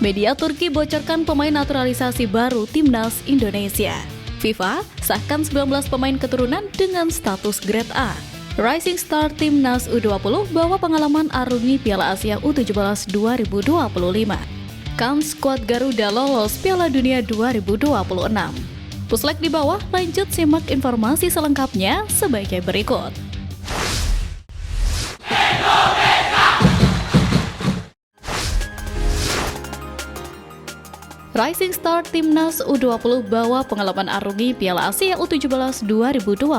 Media Turki bocorkan pemain naturalisasi baru Timnas Indonesia. FIFA sahkan 19 pemain keturunan dengan status Grade A. Rising Star Timnas U20 bawa pengalaman arungi Piala Asia U17 2025. Kans skuad Garuda lolos Piala Dunia 2026. Puslek di bawah, lanjut simak informasi selengkapnya sebagai berikut. Rising Star Timnas U20 bawa pengalaman arungi Piala Asia U17 2025.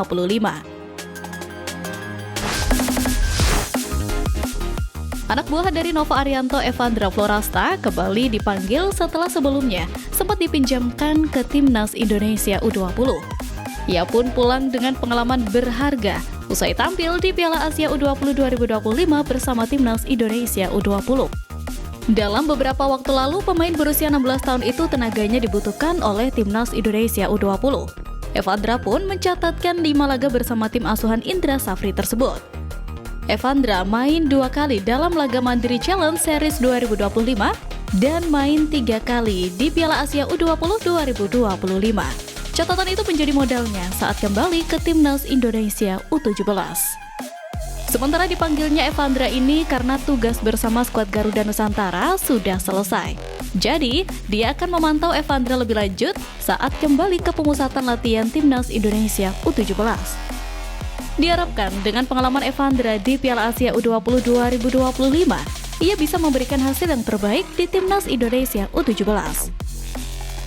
Anak buah dari Nova Arianto, Evandra Florasta, kembali dipanggil setelah sebelumnya sempat dipinjamkan ke Timnas Indonesia U20. Ia pun pulang dengan pengalaman berharga usai tampil di Piala Asia U20 2025 bersama Timnas Indonesia U20. Dalam beberapa waktu lalu, pemain berusia 16 tahun itu tenaganya dibutuhkan oleh Timnas Indonesia U20. Evandra pun mencatatkan 5 laga bersama tim asuhan Indra Safri tersebut. Evandra main 2 kali dalam laga Mandiri Challenge Series 2025 dan main 3 kali di Piala Asia U20 2025. Catatan itu menjadi modalnya saat kembali ke Timnas Indonesia U17. Sementara dipanggilnya Evandra ini karena tugas bersama skuad Garuda Nusantara sudah selesai. Jadi, dia akan memantau Evandra lebih lanjut saat kembali ke pemusatan latihan Timnas Indonesia U17. Diharapkan dengan pengalaman Evandra di Piala Asia U20 2025, ia bisa memberikan hasil yang terbaik di Timnas Indonesia U17.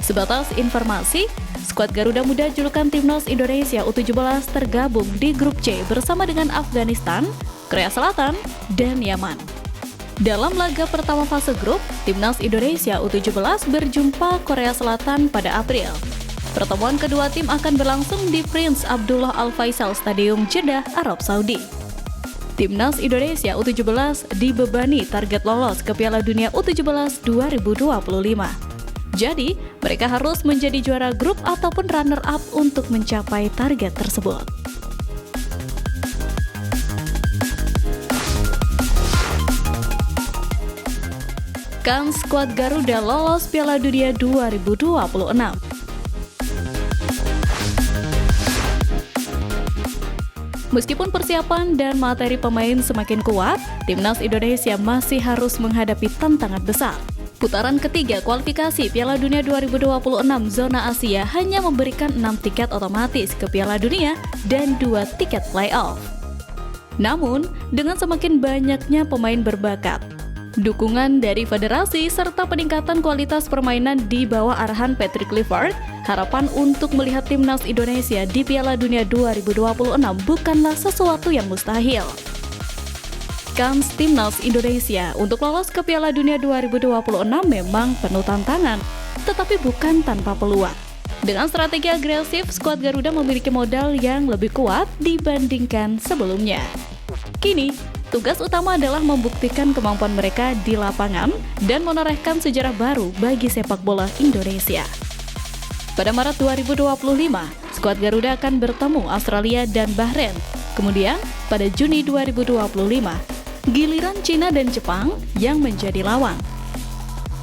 Sebatas informasi, skuad Garuda Muda julukan Timnas Indonesia U17 tergabung di grup C bersama dengan Afghanistan, Korea Selatan, dan Yaman. Dalam laga pertama fase grup, Timnas Indonesia U17 berjumpa Korea Selatan pada April. Pertemuan kedua tim akan berlangsung di Prince Abdullah Al Faisal Stadium Jeddah, Arab Saudi. Timnas Indonesia U17 dibebani target lolos ke Piala Dunia U17 2025. Jadi, mereka harus menjadi juara grup ataupun runner-up untuk mencapai target tersebut. Kans skuad Garuda lolos Piala Dunia 2026. Meskipun persiapan dan materi pemain semakin kuat, Timnas Indonesia masih harus menghadapi tantangan besar. Putaran ketiga kualifikasi Piala Dunia 2026 zona Asia hanya memberikan 6 tiket otomatis ke Piala Dunia dan 2 tiket playoff. Namun, dengan semakin banyaknya pemain berbakat, dukungan dari federasi serta peningkatan kualitas permainan di bawah arahan Patrick Kluivert, harapan untuk melihat Timnas Indonesia di Piala Dunia 2026 bukanlah sesuatu yang mustahil. Kans Timnas Indonesia untuk lolos ke Piala Dunia 2026 memang penuh tantangan, tetapi bukan tanpa peluang. Dengan strategi agresif, skuad Garuda memiliki modal yang lebih kuat dibandingkan sebelumnya. Kini, tugas utama adalah membuktikan kemampuan mereka di lapangan dan menorehkan sejarah baru bagi sepak bola Indonesia. Pada Maret 2025, skuad Garuda akan bertemu Australia dan Bahrain. Kemudian, pada Juni 2025, giliran Cina dan Jepang yang menjadi lawan.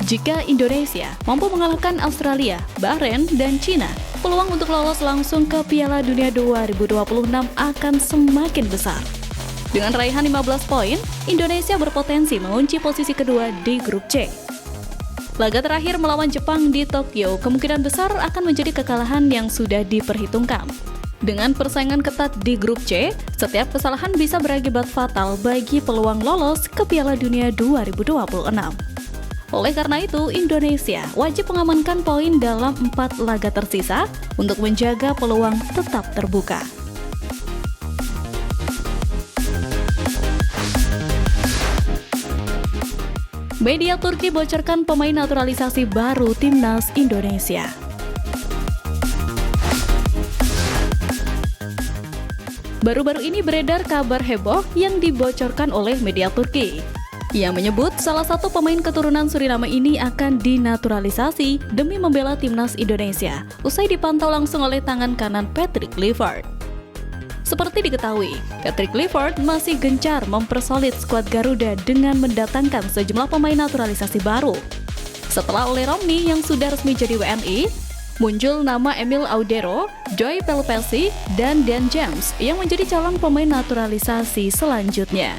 Jika Indonesia mampu mengalahkan Australia, Bahrain, dan Cina, peluang untuk lolos langsung ke Piala Dunia 2026 akan semakin besar. Dengan raihan 15 poin, Indonesia berpotensi mengunci posisi kedua di grup C. Laga terakhir melawan Jepang di Tokyo kemungkinan besar akan menjadi kekalahan yang sudah diperhitungkan. Dengan persaingan ketat di grup C, setiap kesalahan bisa berakibat fatal bagi peluang lolos ke Piala Dunia 2026. Oleh karena itu, Indonesia wajib mengamankan poin dalam 4 laga tersisa untuk menjaga peluang tetap terbuka. Media Turki bocorkan pemain naturalisasi baru Timnas Indonesia. Baru-baru ini beredar kabar heboh yang dibocorkan oleh media Turki. Ia menyebut salah satu pemain keturunan Suriname ini akan dinaturalisasi demi membela Timnas Indonesia, usai dipantau langsung oleh tangan kanan Patrick Kluivert. Seperti diketahui, Patrick Kluivert masih gencar mempersolid skuad Garuda dengan mendatangkan sejumlah pemain naturalisasi baru. Setelah Ole Romney yang sudah resmi jadi WNI, muncul nama Emil Audero, Joy Pelupessy, dan Dan James yang menjadi calon pemain naturalisasi selanjutnya.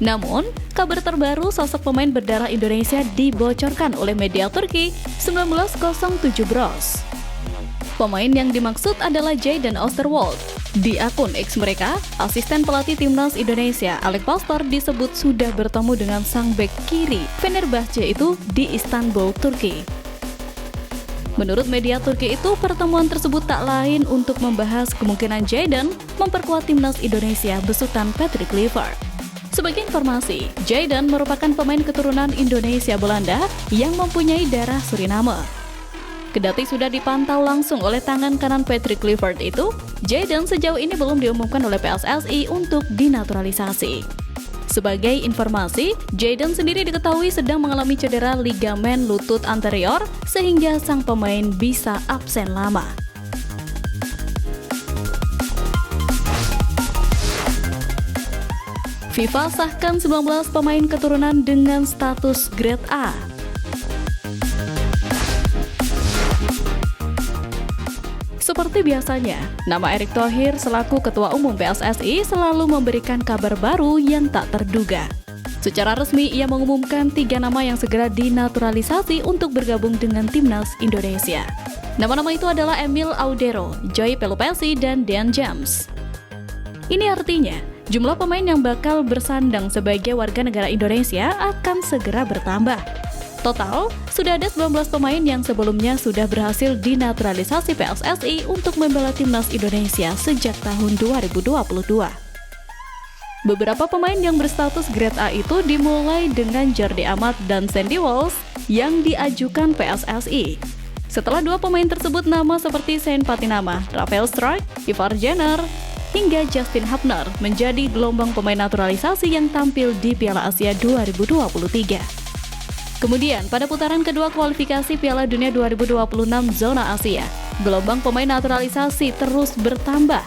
Namun, kabar terbaru sosok pemain berdarah Indonesia dibocorkan oleh media Turki 1907 Bros. Pemain yang dimaksud adalah Jayden Oosterwolde. Di akun X mereka, asisten pelatih timnas Indonesia Alek Pastor disebut sudah bertemu dengan sang bek kiri Fenerbahce itu di Istanbul, Turki. Menurut media Turki itu, pertemuan tersebut tak lain untuk membahas kemungkinan Jayden memperkuat timnas Indonesia besutan Patrick Kluivert. Sebagai informasi, Jayden merupakan pemain keturunan Indonesia Belanda yang mempunyai darah Suriname. Kendati sudah dipantau langsung oleh tangan kanan Patrick Kluivert itu, Jayden sejauh ini belum diumumkan oleh PSSI untuk dinaturalisasi. Sebagai informasi, Jayden sendiri diketahui sedang mengalami cedera ligamen lutut anterior sehingga sang pemain bisa absen lama. FIFA sahkan 19 pemain keturunan dengan status Grade A. Seperti biasanya, nama Erick Thohir selaku Ketua Umum PSSI selalu memberikan kabar baru yang tak terduga. Secara resmi, ia mengumumkan 3 nama yang segera dinaturalisasi untuk bergabung dengan timnas Indonesia. Nama-nama itu adalah Emil Audero, Joy Pelupessy, dan Dan James. Ini artinya, jumlah pemain yang bakal bersandang sebagai warga negara Indonesia akan segera bertambah. Total, sudah ada 19 pemain yang sebelumnya sudah berhasil dinaturalisasi PSSI untuk membela timnas Indonesia sejak tahun 2022. Beberapa pemain yang berstatus Grade A itu dimulai dengan Jordi Amat dan Sandy Walsh yang diajukan PSSI. Setelah 2 pemain tersebut, nama seperti Sean Patinama, Rafael Struijk, Ivar Jenner, hingga Justin Hubner menjadi gelombang pemain naturalisasi yang tampil di Piala Asia 2023. Kemudian, pada putaran kedua kualifikasi Piala Dunia 2026 Zona Asia, gelombang pemain naturalisasi terus bertambah.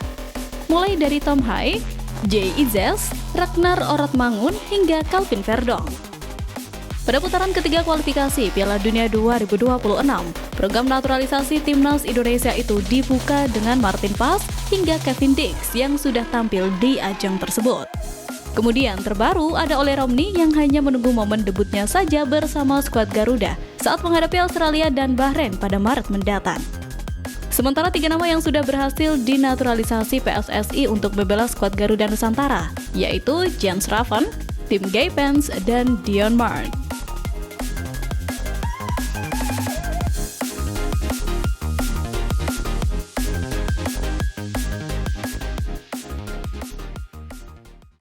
Mulai dari Tom Hai, Jay Izes, Ragnar Oratmangun, hingga Calvin Verdong. Pada putaran ketiga kualifikasi Piala Dunia 2026, program naturalisasi timnas Indonesia itu dibuka dengan Martin Pas hingga Kevin Dix yang sudah tampil di ajang tersebut. Kemudian terbaru ada Ole Romney yang hanya menunggu momen debutnya saja bersama skuad Garuda saat menghadapi Australia dan Bahrain pada Maret mendatang. Sementara 3 nama yang sudah berhasil dinaturalisasi PSSI untuk membela skuad Garuda Nusantara, yaitu Jens Raven, Tim Gaypens, dan Dion Mark.